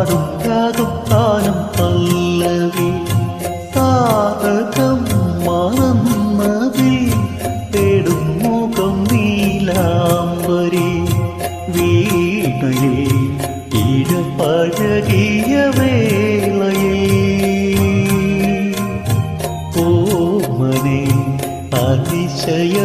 പാടും രാഗം താനം പല്ലവി താരകം മറന്നതിൽ തേടും മുഖം നീലാംബരി വീണയിൽ ഇഴപഴകിയ വേളയിൽ ഓമനെ അതിശയ